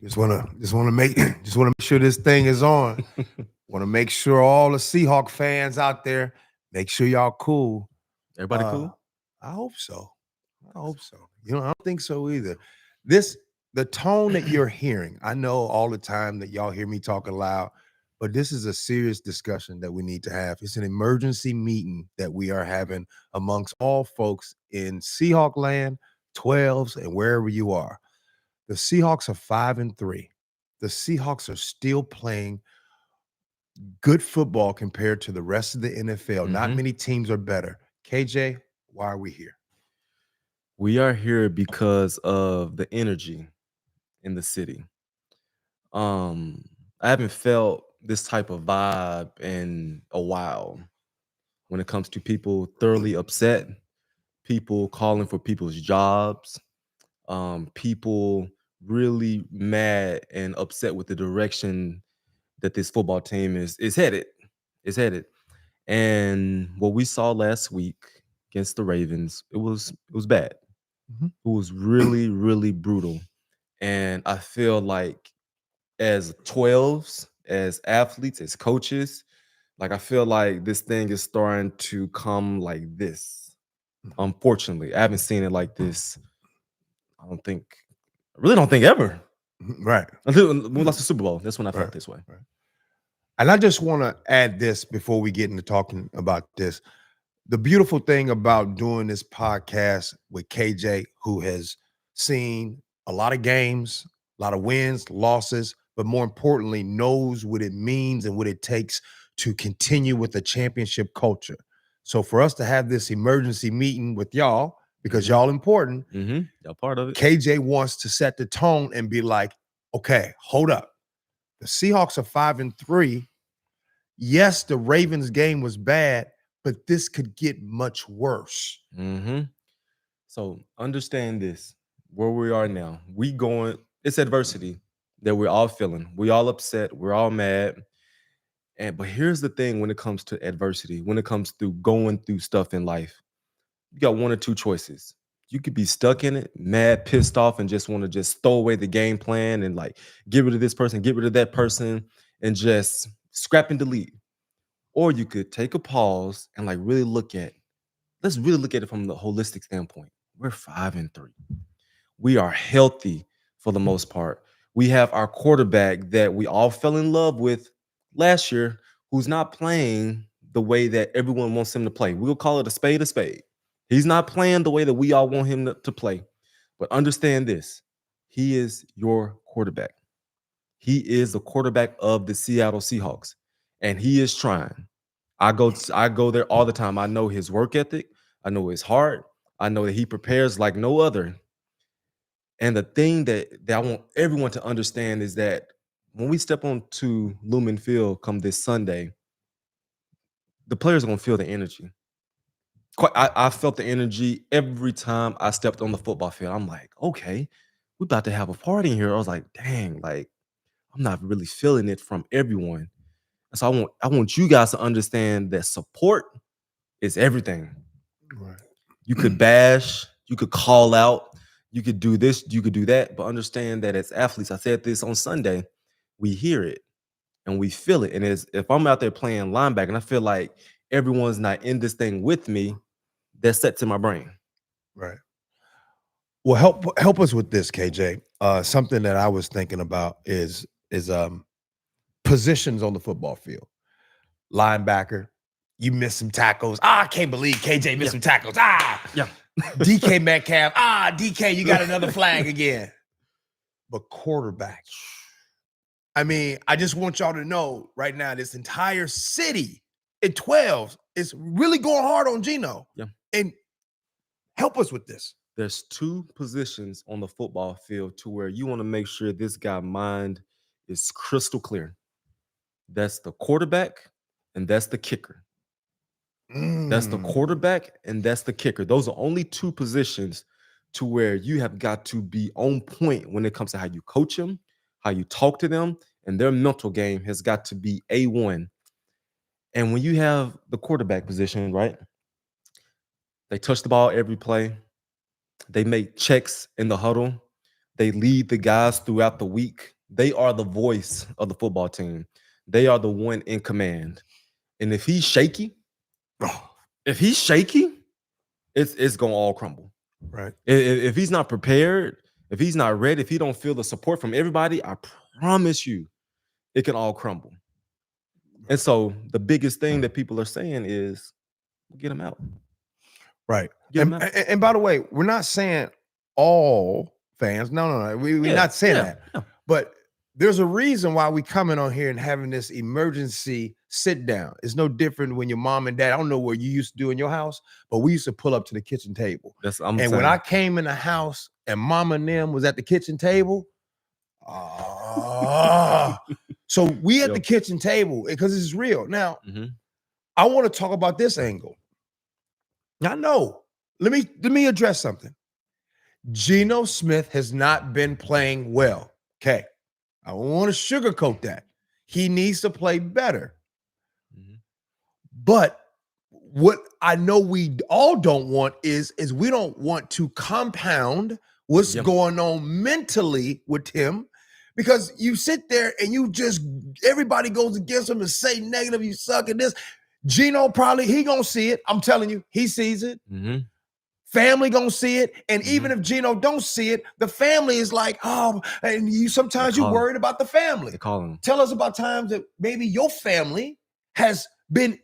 Just wanna make just wanna make sure this thing is on. Wanna make sure all the Seahawk fans out there, make sure y'all cool. Everybody Uh, cool? I hope so. I hope so. I don't think so either. This the tone that you're hearing. I know all the time that y'all hear me talking loud, but this is a serious discussion that we need to have. It's an emergency meeting that we are having amongst all folks in Seahawk land, 12s, and wherever you are. The Seahawks are 5-3. The Seahawks are still playing good football compared to the rest of the NFL. Not Mhm. many teams are better. KJ, why are we here? We are here because of the energy in the city. Um, I haven't felt this type of vibe in a while when it comes to people thoroughly upset, people calling for people's jobs, people really mad and upset with the direction that this football team is headed. Is headed. And what we saw last week against the Ravens, it was bad. Mhm. It was really, really brutal. And I feel like as 12s, as athletes, as coaches, like I feel like this thing is starting to come like this. Mhm. Unfortunately, I haven't seen it like this. I don't think, I really don't think ever. Right. Until when we lost the Super Bowl, that's when I Right. felt this way. Right. And I just want to add this before we get into talking about this. The beautiful thing about doing this podcast with KJ, who has seen a lot of games, a lot of wins, losses, but more importantly, knows what it means and what it takes to continue with the championship culture. So for us to have this emergency meeting with y'all, because Hmm. y'all important, Y'all part of it. KJ wants to set the tone and be like, okay, hold up. The Seahawks are 5-3. Yes, the Ravens game was bad, but this could get much worse. hmm So understand this, where we are now. We going, it's adversity that we're all feeling. We all upset. We're all mad. And but here's the thing when it comes to adversity, when it comes to going through stuff in life, you got one or two choices. You could be stuck in it, mad, pissed off, and just want to just throw away the game plan and like get rid of this person, get rid of that person, and just scrap and delete. Or you could take a pause and like really look at, let's really look at it from the holistic standpoint. We're 5-3. We are healthy for the most part. We have our quarterback that we all fell in love with last year, who's not playing the way that everyone wants him to play. We'll call it a spade a spade. He's not playing the way that we all want him to play. But understand this, he is your quarterback. He is the quarterback of the Seattle Seahawks, and he is trying. I go there all the time. I know his work ethic. I know his heart. I know that he prepares like no other. And the thing that I want everyone to understand is that when we step onto Lumen Field come this Sunday, the players are gonna feel the energy. I felt the energy every time I stepped on the football field. I'm like, okay, we're about to have a party in here. I was like, dang, like I'm not really feeling it from everyone. And so I want you guys to understand that support is everything. Right. You could bash, you could call out, you could do this, you could do that, but understand that as athletes, I said this on Sunday, we hear it and we feel it. And as if I'm out there playing linebacker and I feel like everyone's not in this thing with me, that sets in my brain. Right. Well, help us with this, KJ. Something that I was thinking about is positions on the football field. Linebacker, you miss some tackles. I can't believe KJ missed Yeah. some tackles. Yeah. DK Metcalf. DK, you got another flag again. But quarterback. I mean, I just want y'all to know right now, this entire city in 12 is really going hard on Geno. Yeah. And help us with this. There's two positions on the football field to where you want to make sure this guy mind is crystal clear. That's the quarterback and that's the kicker. That's the Mm, quarterback and that's the kicker. Those are only two positions to where you have got to be on point when it comes to how you coach them, how you talk to them, and their mental game has got to be A1. And when you have the quarterback position, right? They touch the ball every play. They make checks in the huddle. They lead the guys throughout the week. They are the voice of the football team. They are the one in command. And if he's shaky, Oh, it's gonna all crumble. right. If he's not prepared, if he's not ready, if he don't feel the support from everybody, I promise you, it can all crumble. And so the biggest thing that people are saying is get him out. Right. Get him out. And by the way, we're not saying all fans. No. We're not saying that. Yeah. But there's a reason why we coming on here and having this emergency sit down. It's no different when your mom and dad, I don't know what you used to do in your house, but we used to pull up to the kitchen table. When I came in the house and mama and them was at the kitchen table, so we at the kitchen table because it's real. Now, I want to talk about this angle. I know. Let me address something. Geno Smith has not been playing well. Okay. I don't want to sugarcoat that. He needs to play better. But what I know we all don't want is we don't want to compound what's going on mentally with him, because you sit there and you just, everybody goes against him and say negative, you suck at this. Geno probably, he gonna see it. I'm telling you, he sees it. Family gonna see it. And even if Geno don't see it, the family is like, oh, and you sometimes you're worried about the family. They call him. Tell us about times that maybe your family has been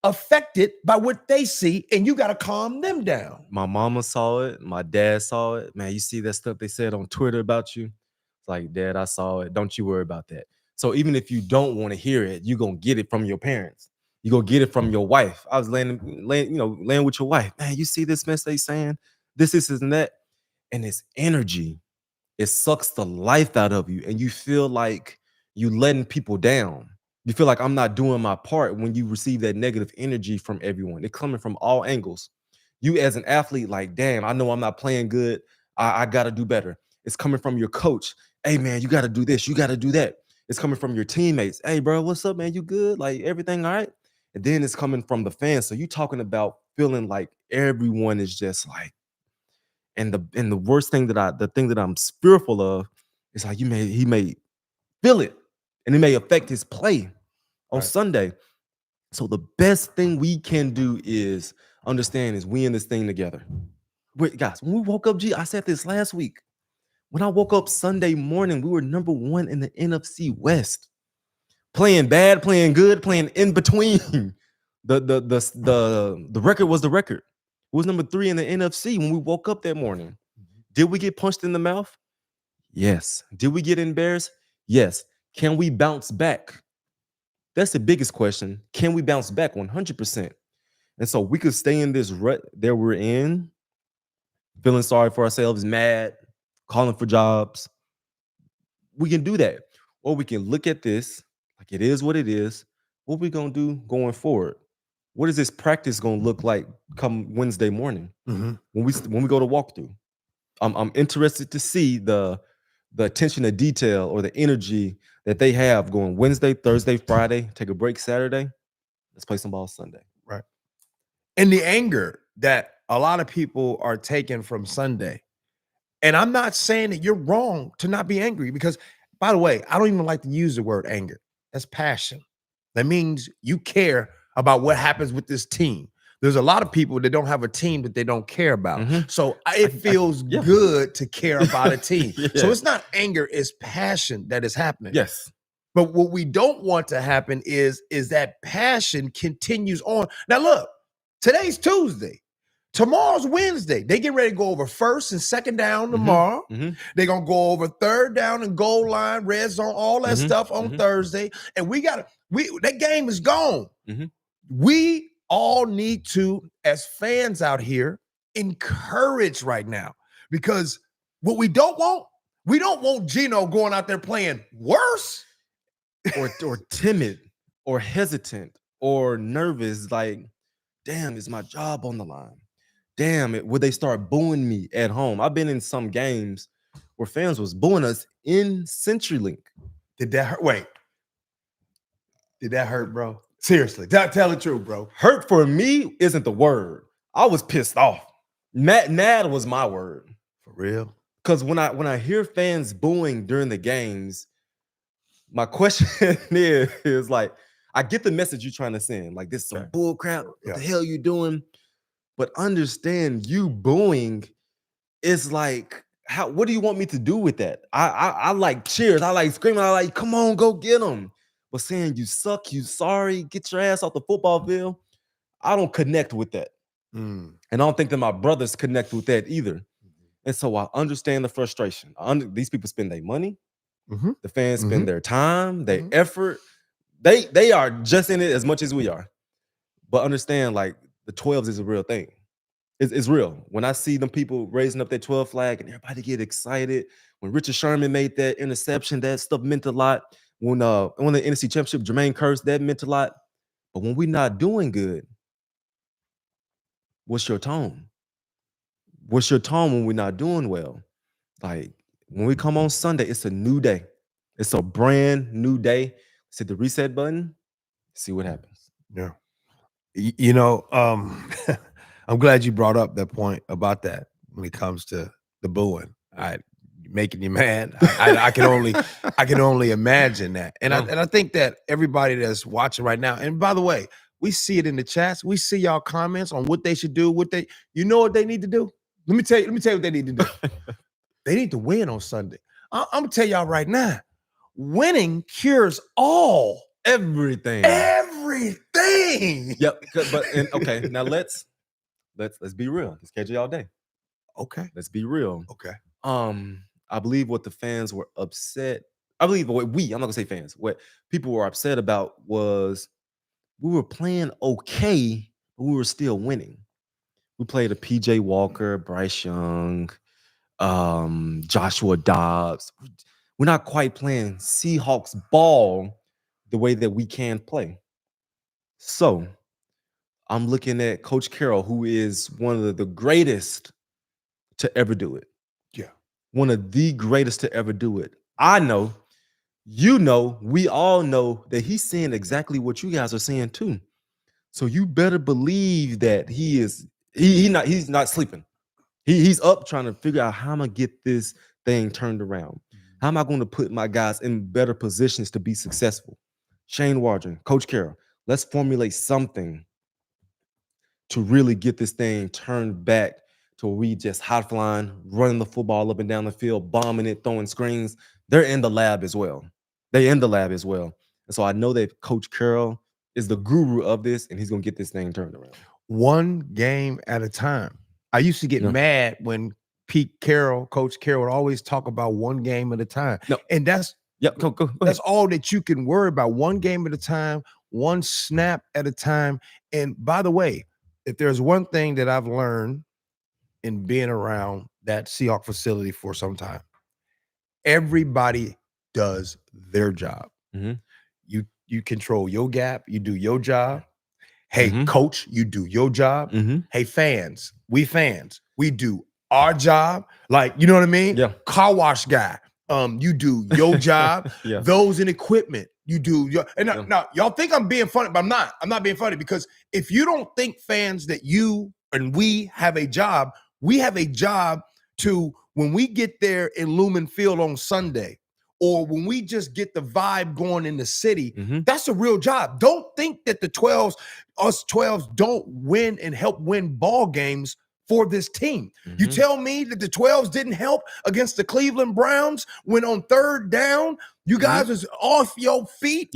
affected by what they see, and you got to calm them down. My mama saw it. My dad saw it. Man, you see that stuff they said on Twitter about you? It's like, Dad, I saw it. Don't you worry about that. So even if you don't want to hear it, you're going to get it from your parents. You're going to get it from your wife. I was laying with your wife. Man, you see this mess they saying? This, and that. And it's energy. It sucks the life out of you. And you feel like you letting people down. You feel like I'm not doing my part when you receive that negative energy from everyone. It's coming from all angles. You as an athlete, like, damn, I know I'm not playing good. I got to do better. It's coming from your coach. Hey, man, you got to do this. You got to do that. It's coming from your teammates. Hey, bro, what's up, man? You good? Like, everything all right? And then it's coming from the fans. So you talking about feeling like everyone is just like, and the worst thing the thing that I'm fearful of is like he may feel it, and it may affect his play on Sunday. So the best thing we can do is understand is we in this thing together. Wait, guys, when we woke up, I said this last week. When I woke up Sunday morning, we were number 1 in the NFC West. Playing bad, playing good, playing in between. The record was the record. It was number 3 in the NFC when we woke up that morning. Did we get punched in the mouth? Yes. Did we get embarrassed? Yes. Can we bounce back? That's the biggest question. Can we bounce back 100%? And so we could stay in this rut that we're in, feeling sorry for ourselves, mad, calling for jobs. We can do that. Or we can look at this like it is what it is. What are we going to do going forward? What is this practice going to look like come Wednesday morning when we go to walkthrough? I'm interested to see the attention to detail or the energy that they have going Wednesday, Thursday, Friday, take a break Saturday. Let's play some ball Sunday. Right. And the anger that a lot of people are taking from Sunday. And I'm not saying that you're wrong to not be angry, because, by the way, I don't even like to use the word anger. That's passion. That means you care about what happens with this team. There's a lot of people that don't have a team that they don't care about. So it feels good to care about a team. So it's not anger, it's passion that is happening. Yes. But what we don't want to happen is that passion continues on. Now, look, today's Tuesday. Tomorrow's Wednesday. They get ready to go over first and second down tomorrow. They're going to go over third down and goal line, red zone, all that stuff on Thursday. And that game is gone. We all need to, as fans out here, encourage right now, because what we don't want Geno going out there playing worse or timid or hesitant or nervous. Like, damn, is my job on the line? Damn, would they start booing me at home? I've been in some games where fans was booing us in CenturyLink. Did that hurt? Wait. Did that hurt, bro? Seriously, tell the truth, bro. Hurt for me isn't the word. I was pissed off. Mad was my word. For real? Because when I hear fans booing during the games, my question is like, I get the message you're trying to send. Like, this is some Okay. bull crap. What Yeah. the hell you doing? But understand, you booing is like, what do you want me to do with that? I like cheers. I like screaming. I like, come on, go get them. But saying you suck, you sorry, get your ass off the football field, I don't connect with that. Mm. And I don't think that my brothers connect with that either. And so I understand the frustration. These people spend their money. Mhm. The fans Mhm. spend their time, their Mhm. effort. They are just in it as much as we are. But understand, like, the 12s is a real thing. It's real. When I see them people raising up their 12 flag and everybody get excited, when Richard Sherman made that interception, that stuff meant a lot. When the NFC Championship, Jermaine Kearse, that meant a lot. But when we're not doing good, what's your tone? What's your tone when we're not doing well? Like, when we come on Sunday, it's a new day. It's a brand new day. Let's hit the reset button, see what happens. Yeah. You know, I'm glad you brought up that point about that when it comes to the booing. I making you mad. I can only imagine that. And I think that everybody that's watching right now, and by the way, we see it in the chats. We see y'all comments on what they should do, what they what they need to do. Let me tell you what they need to do. They need to win on Sunday. I'm gonna tell y'all right now, winning cures all. Everything. Yep. Okay, now let's be real. It's KJ all day. Okay. Let's be real. Okay. I believe what the fans were upset. I believe what I'm not gonna say fans. What people were upset about was we were playing okay, but we were still winning. We played a PJ Walker, Bryce Young, Joshua Dobbs. We're not quite playing Seahawks ball the way that we can play. So I'm looking at Coach Carroll, who is one of the greatest to ever do it. Yeah. One of the greatest to ever do it. I know, you know, we all know that he's saying exactly what you guys are saying too. So you better believe that he's not sleeping. He's up trying to figure out how I'm gonna get this thing turned around. How am I going to put my guys in better positions to be successful? Shane Waldron, Coach Carroll, let's formulate something to really get this thing turned back to where we just hot flying, running the football up and down the field, bombing it, throwing screens. They're in the lab as well. And so I know that Coach Carroll is the guru of this, and he's going to get this thing turned around. One game at a time. I used to get mad when Coach Carroll would always talk about one game at a time. No. And that's go that's all that you can worry about. One game at a time, one snap at a time. And by the way, if there's one thing that I've learned in being around that Seahawks facility for some time, everybody does their job. Mm-hmm. You control your gap, you do your job. Hey, coach, you do your job. Mm-hmm. Hey, fans, we do our job. Like, you know what I mean? Yeah. Car wash guy, you do your job. Yeah. Those in equipment, you do your. And now, y'all think I'm being funny, but I'm not. I'm not being funny, because if you don't think, fans, that you and we have a job to, when we get there in Lumen Field on Sunday, or when we just get the vibe going in the city, that's a real job. Don't think that us 12s don't win and help win ball games for this team. You tell me that the 12s didn't help against the Cleveland Browns when on third down, you guys was off your feet,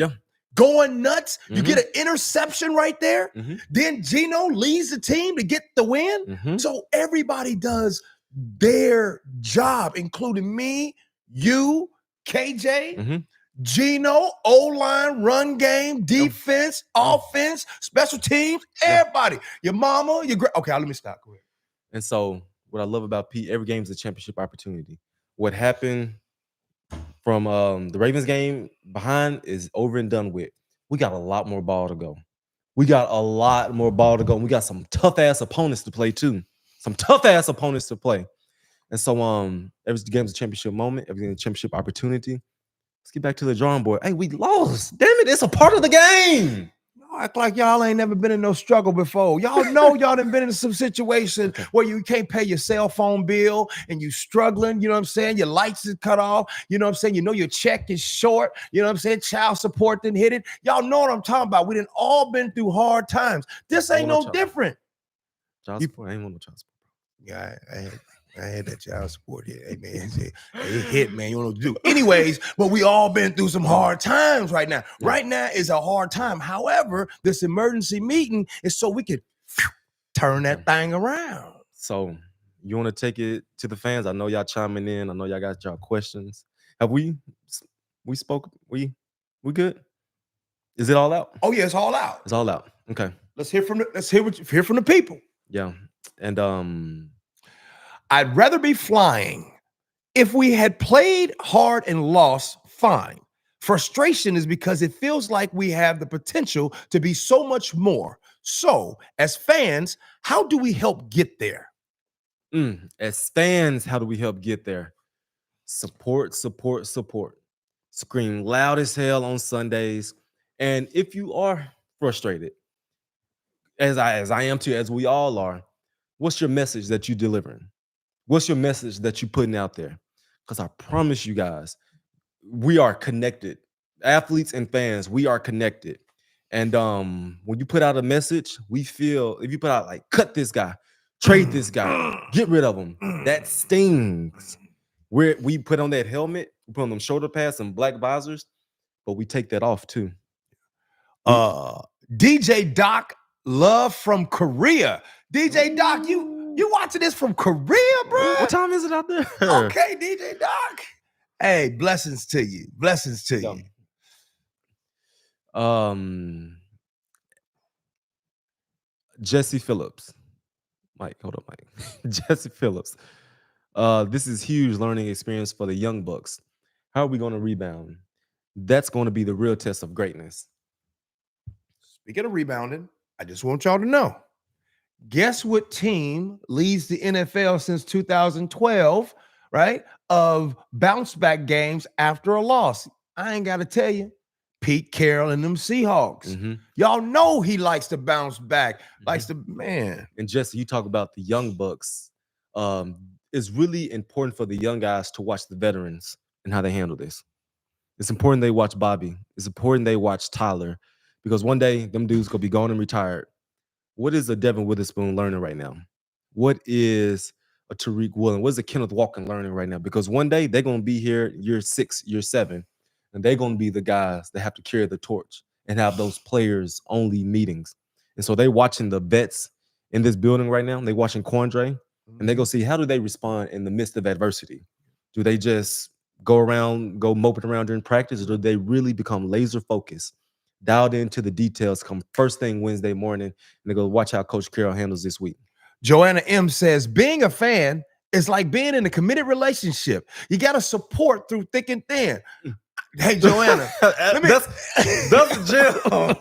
going nuts. You get an interception right there. Then Geno leads the team to get the win. So everybody does their job, including me, you, KJ, Geno, O-line, run game, defense, offense, special teams, everybody. Your mama, your great. Okay, let me stop. Go ahead. And so what I love about Pete, every game is a championship opportunity. What happened from the Ravens game behind is over and done with. We got a lot more ball to go. We got some tough-ass opponents to play too. And so every game's a championship moment, everything's a championship opportunity. Let's get back to the drawing board. Hey, we lost. Damn it, it's a part of the game. Act like y'all ain't never been in no struggle before. Y'all know y'all done been in some situation where you can't pay your cell phone bill and you struggling, you know what I'm saying? Your lights is cut off, you know what I'm saying? You know your check is short, you know what I'm saying? Child support didn't hit it. Y'all know what I'm talking about. We done all been through hard times. This ain't no different. Child support, I ain't want no child support. Yeah, I had that child support here. Hey, man, it hit, man. You don't know what to do. Anyways, but we all been through some hard times right now. Yeah. Right now is a hard time. However, this emergency meeting is so we could turn that thing around. So you want to take it to the fans? I know y'all chiming in. I know y'all got y'all questions. Have we spoke? We good? Is it all out? Oh yeah, it's all out. It's all out. Okay. Let's hear from the people. Yeah. And I'd rather be flying. If we had played hard and lost, fine. Frustration is because it feels like we have the potential to be so much more. So, as fans, how do we help get there? As fans, how do we help get there? Support. Scream loud as hell on Sundays. And if you are frustrated, as I am too, as we all are, what's your message that you're delivering? What's your message that you're putting out there? Because I promise you guys, we are connected. Athletes and fans, we are connected. And when you put out a message, we feel, if you put out like, cut this guy, trade this guy, get rid of him, that stings. We put on that helmet, we put on them shoulder pads and black visors, but we take that off too. DJ Doc, love from Korea. DJ Doc, you watching this from Korea, bro? What time is it out there? Okay, DJ Doc. Hey, blessings to you. Blessings to you. Jesse Phillips. Mike, hold up, Mike. Jesse Phillips. This is huge learning experience for the young Bucks. How are we going to rebound? That's going to be the real test of greatness. Speaking of rebounding, I just want y'all to know. Guess what team leads the NFL since 2012, right? Of bounce back games after a loss. I ain't got to tell you. Pete Carroll and them Seahawks. Mm-hmm. Y'all know he likes to bounce back, likes to, man. And Jesse, you talk about the young Bucks. It's really important for the young guys to watch the veterans and how they handle this. It's important they watch Bobby. It's important they watch Tyler, because one day them dudes gonna be gone and retired. What is a Devin Witherspoon learning right now? What is a Tariq Woolen? What is a Kenneth Walker learning right now? Because one day they're gonna be here year 6, year 7, and they're gonna be the guys that have to carry the torch and have those players only meetings. And so they watching the vets in this building right now. They watching Quandre, and they go see how do they respond in the midst of adversity. Do they just go moping around during practice, or do they really become laser focused, dialed into the details come first thing Wednesday morning, and they go watch how Coach Carroll handles this week? Joanna M says, being a fan is like being in a committed relationship. You got to support through thick and thin. Hey, Joanna. That's a gem.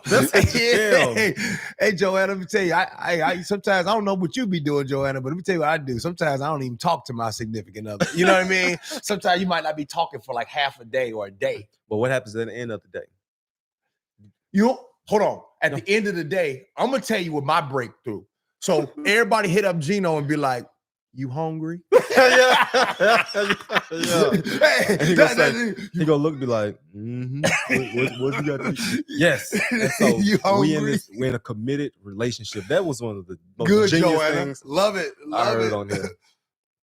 That's a gem. Hey, Joanna, let me tell you, I sometimes, I don't know what you be doing, Joanna, but let me tell you what I do. Sometimes I don't even talk to my significant other. You know what I mean? Sometimes you might not be talking for like half a day or a day. But what happens at the end of the day? Hold on. At the end of the day, I'm going to tell you what my breakthrough. So everybody hit up Geno and be like, you hungry? Yeah. Hey, he gonna look and be like, what you got to eat? Yes. And so you hungry? We're in a committed relationship. That was one of the most good genius Joanna. Things Love it. I heard on here.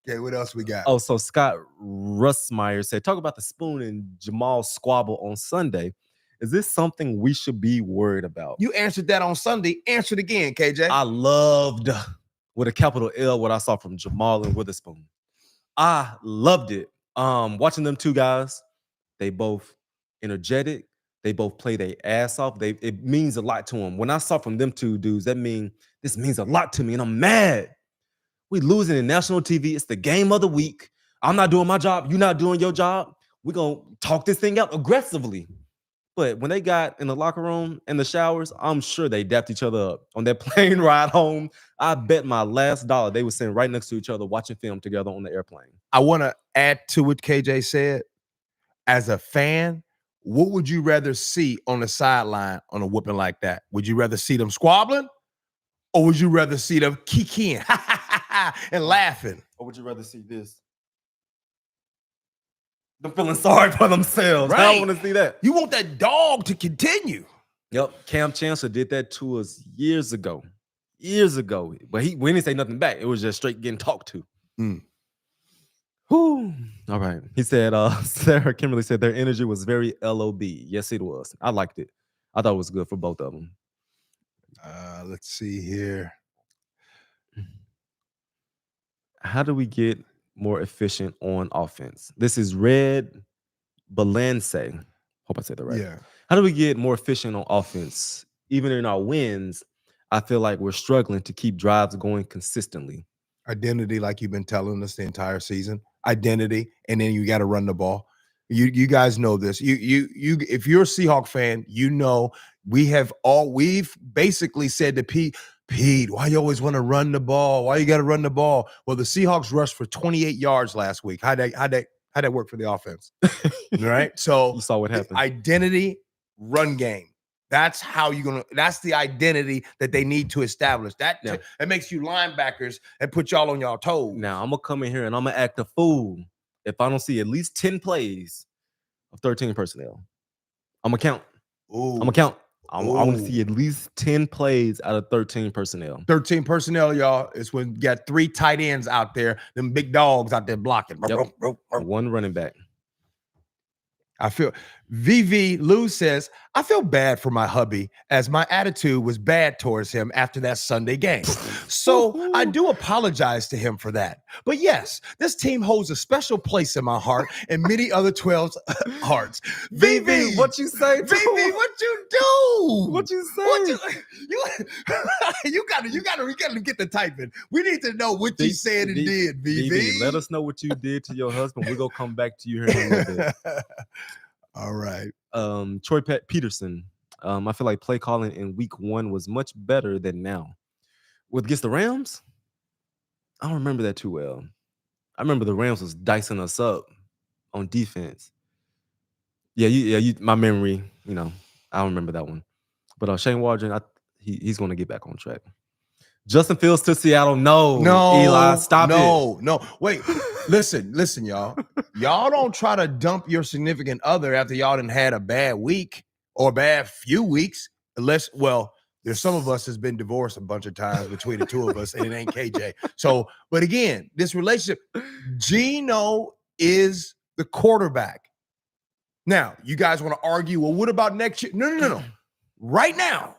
Okay, what else we got? Oh, so Scott Russmeyer said, talk about the Spoon and Jamal squabble on Sunday. Is this something we should be worried about? You answered that on Sunday. Answer it again, KJ. I loved, with a capital L, what I saw from Jamal and Witherspoon. I loved it. Watching them two guys, they both energetic. They both play their ass off. It means a lot to them. When I saw from them two dudes, this means a lot to me, and I'm mad. We losing in national TV. It's the game of the week. I'm not doing my job. You're not doing your job. We're going to talk this thing out aggressively. But when they got in the locker room and the showers, I'm sure they dapped each other up. On that plane ride home, I bet my last dollar they were sitting right next to each other watching film together on the airplane. I want to add to what KJ said. As a fan, what would you rather see on the sideline on a whooping like that? Would you rather see them squabbling, or would you rather see them kikiing and laughing? Or would you rather see this? Them feeling sorry for themselves. I don't want to see that. You want that dog to continue. Yep, Cam Chancellor did that to us years ago. But we didn't say nothing back. It was just straight getting talked to. Whew. All right. He said, Sarah Kimberly said their energy was very LOB. Yes, it was. I liked it. I thought it was good for both of them. Let's see here. How do we get more efficient on offense? This is Red Balance. Hope I said that right. Yeah. How do we get more efficient on offense? Even in our wins, I feel like we're struggling to keep drives going consistently. Identity, like you've been telling us the entire season. Identity, and then you got to run the ball. You guys know this. You if you're a Seahawk fan, you know we've basically said to Pete, why you always want to run the ball? Why you got to run the ball? Well, the Seahawks rushed for 28 yards last week. How'd that work for the offense? Right? So you saw what happened. Identity, run game. That's how that's the identity that they need to establish. That makes you linebackers and put y'all on y'all toes. Now I'm gonna come in here and I'm gonna act a fool if I don't see at least 10 plays of 13 personnel. I'm gonna count. I want to see at least 10 plays out of 13 personnel. 13 personnel, y'all. It's when you got 3 tight ends out there, them big dogs out there blocking. Yep. One running back. I feel VV Lou says, I feel bad for my hubby as my attitude was bad towards him after that Sunday game. So I do apologize to him for that. But yes, this team holds a special place in my heart and many other 12's hearts. VV, what you say? VV, what you do? What you say? You gotta get the typing. We need to know what you said and did, VV. Let us know what you did to your husband. We're gonna come back to you here in a little bit. All right. Troy Peterson. I feel like play calling in week 1 was much better than now. Against the Rams, I don't remember that too well. I remember the Rams was dicing us up on defense. Yeah, my memory, I don't remember that one. But Shane Waldron, he's going to get back on track. Justin Fields to Seattle. No, Eli, stop it. No. Wait, listen, y'all. Y'all don't try to dump your significant other after y'all done had a bad week or a bad few weeks. There's some of us has been divorced a bunch of times between the two of us, and it ain't KJ. So, but again, this relationship, Geno is the quarterback. Now, you guys want to argue, well, what about next year? No. Right now,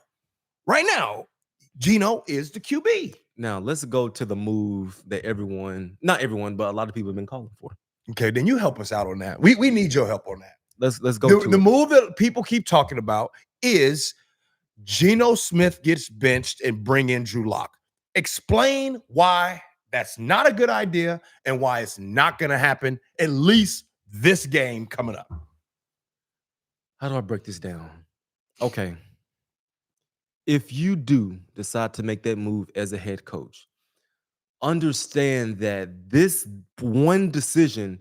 Geno is the QB. Now, let's go to the move that not everyone, but a lot of people have been calling for. Okay, then you help us out on that. We need your help on that. Let's go the move that people keep talking about is Geno Smith gets benched and bring in Drew Lock. Explain why that's not a good idea and why it's not going to happen, at least this game coming up. How do I break this down? Okay. If you do decide to make that move as a head coach, understand that this one decision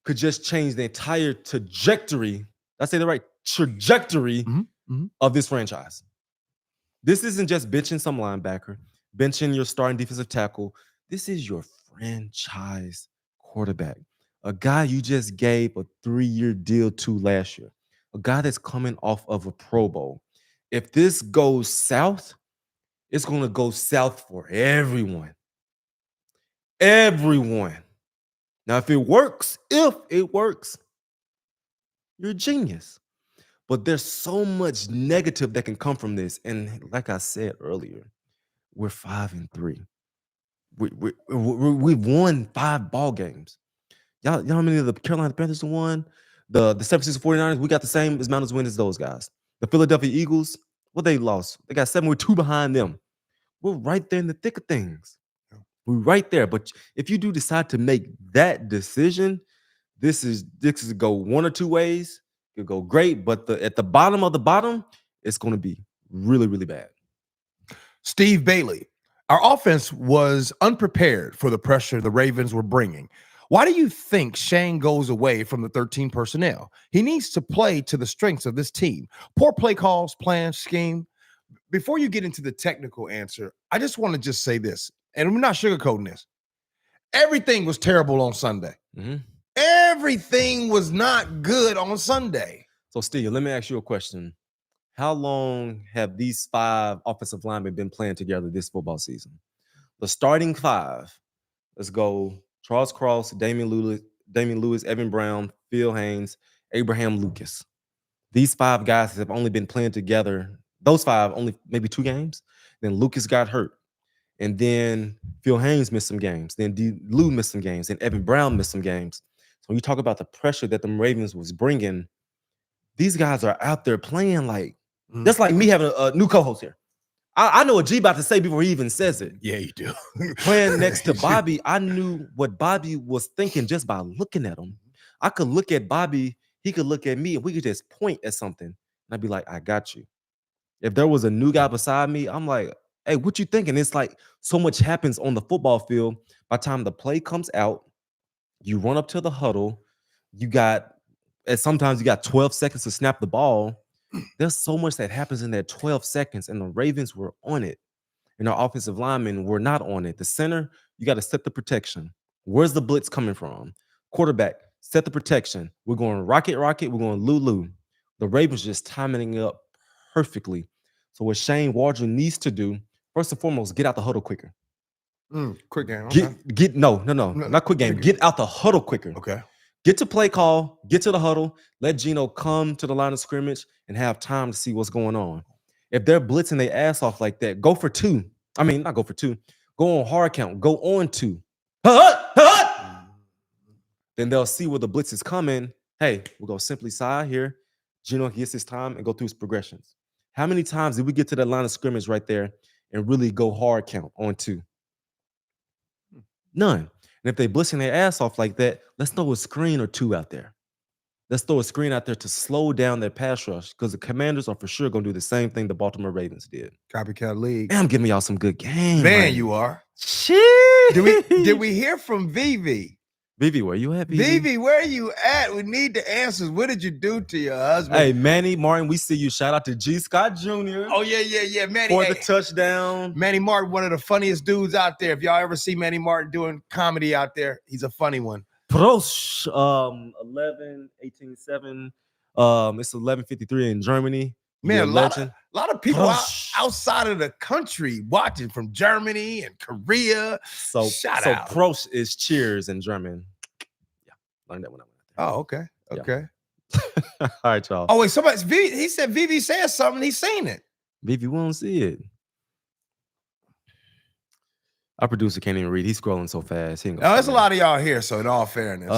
could just change the entire trajectory. I say the right trajectory of this franchise. This isn't just benching some linebacker, benching your starting defensive tackle. This is your franchise quarterback, a guy you just gave a 3-year deal to last year, a guy that's coming off of a Pro Bowl. If this goes south, it's going to go south for everyone. Everyone. Now, if it works, you're a genius. But there's so much negative that can come from this. And like I said earlier, we're 5-3. We've won 5 ball games. Y'all know how many of the Carolina Panthers won? The San Francisco 49ers, we got the same amount of wins as those guys. The Philadelphia Eagles, they lost. They got 7 with 2 behind them. We're right there in the thick of things. We're right there. But if you do decide to make that decision, this is go one or two ways. It could go great, but at the bottom of the bottom, it's going to be really, really bad. Steve Bailey, our offense was unprepared for the pressure the Ravens were bringing. Why do you think Shane goes away from the 13 personnel? He needs to play to the strengths of this team. Poor play calls, plan, scheme. Before you get into the technical answer, I just want to just say this, and we're not sugarcoating this. Everything was terrible on Sunday. Mm-hmm. Everything was not good on Sunday. So, Steve, let me ask you a question. How long have these 5 offensive linemen been playing together this football season? The starting 5. Let's go. Charles Cross, Damian Lewis, Evan Brown, Phil Haynes, Abraham Lucas. These 5 guys have only been playing together. Those 5 only maybe 2 games. Then Lucas got hurt. And then Phil Haynes missed some games. Then Lou missed some games. And Evan Brown missed some games. So when you talk about the pressure that the Ravens was bringing, these guys are out there playing like, that's like me having a new co-host here. I know what G about to say before he even says it. Yeah, you do. Playing next to Bobby, I knew what Bobby was thinking just by looking at him. I could look at Bobby, he could look at me, and we could just point at something. And I'd be like, I got you. If there was a new guy beside me, I'm like, hey, what you thinking? It's like so much happens on the football field. By the time the play comes out, you run up to the huddle. Sometimes you got 12 seconds to snap the ball. There's so much that happens in that 12 seconds, and the Ravens were on it. And our offensive linemen were not on it. The center, you got to set the protection. Where's the blitz coming from? Quarterback, set the protection. We're going rocket, we're going Lulu. The Ravens just timing it up perfectly. So what Shane Waldron needs to do, first and foremost, get out the huddle quicker. Quick game. Okay. Not quick game. Get out the huddle quicker. Okay. Get to play call, get to the huddle, let Geno come to the line of scrimmage and have time to see what's going on. If they're blitzing their ass off like that, go for 2. I mean, not go for 2. Go on hard count. Go on 2. Then they'll see where the blitz is coming. Hey, we'll go simply side here. Geno gets his time and go through his progressions. How many times did we get to that line of scrimmage right there and really go hard count on 2? None. And if they blitzing their ass off like that, let's throw a screen or 2 out there. Let's throw a screen out there to slow down their pass rush because the Commanders are for sure going to do the same thing the Baltimore Ravens did. Copycat league. Man, I'm giving y'all some good games. Man, you are. Shit. Did we hear from Vivi? Vivi, where you at, Vivi? Vivi, where are you at? We need the answers. What did you do to your husband? Hey, Manny Martin, we see you. Shout out to G. Scott Jr. Oh, yeah. Manny. For the touchdown. Manny Martin, one of the funniest dudes out there. If y'all ever see Manny Martin doing comedy out there, he's a funny one. Prost, 11-18-7. It's 11:53 in Germany. Man, a lot of people outside of the country watching from Germany and Korea. So shout out. Prost is cheers in German. Yeah, learned that when I went out Oh, there. okay. All right, y'all. Oh, wait, he said Vivi said something. He's seen it. Vivi won't see it. Our producer can't even read. He's scrolling so fast. There's a lot of y'all here, so in all fairness.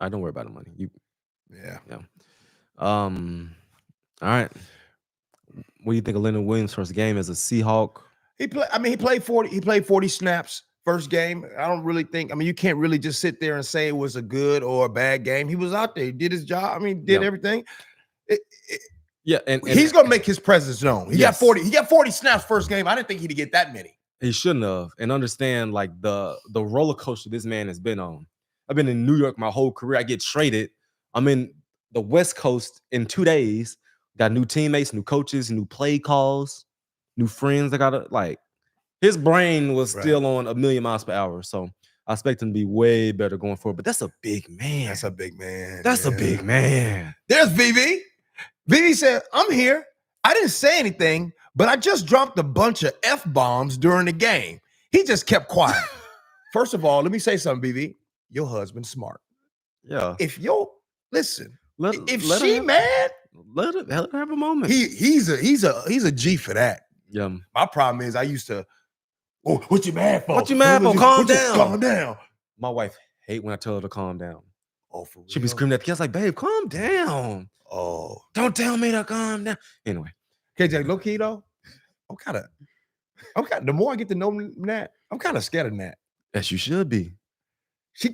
I don't worry about the money. Yeah. All right. What do you think of Leonard Williams' first game as a Seahawk? He played 40 snaps first game. I don't really think, you can't really just sit there and say it was a good or a bad game. He was out there. He did his job. Did everything. And he's gonna make his presence known. He got 40 snaps first game. I didn't think he'd get that many. He shouldn't have. And understand like the roller coaster this man has been on. I've been in New York my whole career. I get traded. I'm in the West Coast in 2 days. Got new teammates, new coaches, new play calls, new friends. His brain was still on 1,000,000 miles per hour. So I expect him to be way better going forward. But that's a big man. That's a big man. A big man. There's Vivi. Vivi said, I'm here. I didn't say anything, but I just dropped a bunch of F-bombs during the game. He just kept quiet. First of all, let me say something, Vivi. Your husband's smart. Yeah. If she mad, let her have a moment. He's a G for that. Yeah. My problem is I used to, what you mad for? What you mad for? Calm down. Calm down. My wife hate when I tell her to calm down. Oh, for real? She be screaming at the kids like, babe, calm down. Oh. Don't tell me to calm down. Anyway. KJ, low key though, the more I get to know Nat, I'm kind of scared of Nat. Yes, you should be. She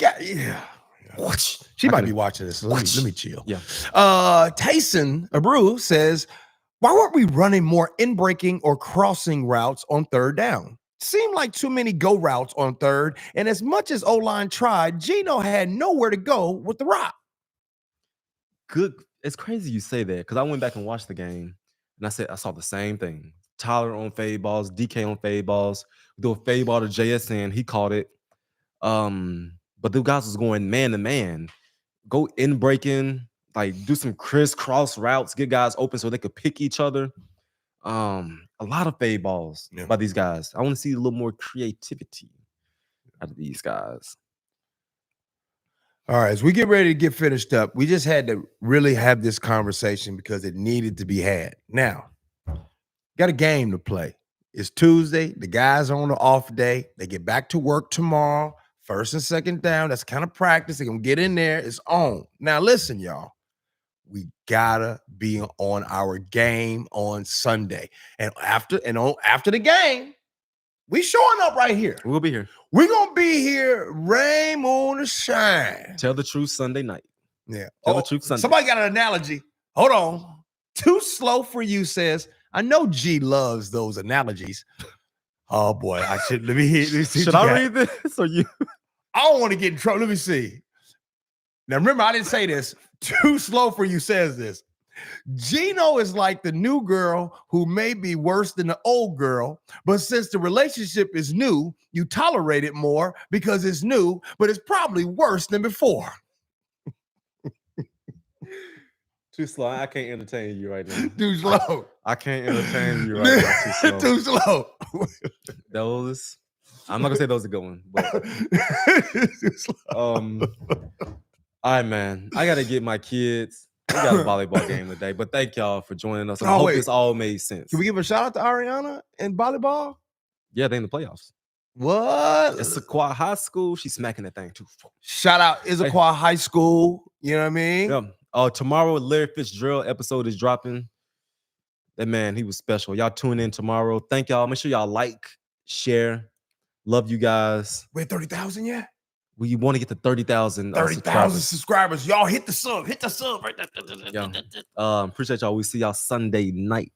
might be watching this. So let me chill. Yeah. Tyson Abreu says, why weren't we running more in-breaking or crossing routes on third down? seemed like too many go routes on third. And as much as O-line tried, Geno had nowhere to go with the rock. Good. It's crazy you say that because I went back and watched the game and I saw the same thing. Tyler on fade balls, DK on fade balls, do a fade ball to JSN. He caught it. But the guys was going man to man, go in breaking, like do some crisscross routes, get guys open so they could pick each other. A lot of fade balls by these guys. I want to see a little more creativity out of these guys. All right, as we get ready to get finished up, we just had to really have this conversation because it needed to be had. Now, got a game to play. It's Tuesday. The guys are on the off day. They get back to work tomorrow. First and second down. That's kind of practice. They're going to get in there. It's on. Now, listen, y'all. We gotta be on our game on Sunday. And after the game, we showing up right here. We'll be here. We're gonna be here, rain, moon, or shine. Tell the truth Sunday night. Yeah. Tell the truth Sunday. Somebody got an analogy. Hold on. Too slow for you says, I know G loves those analogies. Oh boy, I should let me hear this. Should I read this or you? I don't want to get in trouble. Let me see. Now remember, I didn't say this. Too slow for you says this. Geno is like the new girl who may be worse than the old girl, but since the relationship is new, you tolerate it more because it's new, but it's probably worse than before. Too slow. I can't entertain you right now. Too slow. I can't entertain you right now. Too slow. Those. I'm not gonna say those are going, but all right, man. I gotta get my kids. We got a volleyball game today, but thank y'all for joining us. I hope this all made sense. Can we give a shout out to Ariana in volleyball? Yeah, they in the playoffs. What? It's Issaquah High School. She's smacking that thing too. Shout out Issaquah High School. You know what I mean? Yeah. Tomorrow, Larry Fitzgerald episode is dropping. That man, he was special. Y'all tune in tomorrow. Thank y'all. Make sure y'all like, share. Love you guys. We're 30,000 yet? We want to get to 30,000. 30,000 subscribers. Y'all hit the sub. Hit the sub right there. Yeah. Appreciate y'all. We see y'all Sunday night.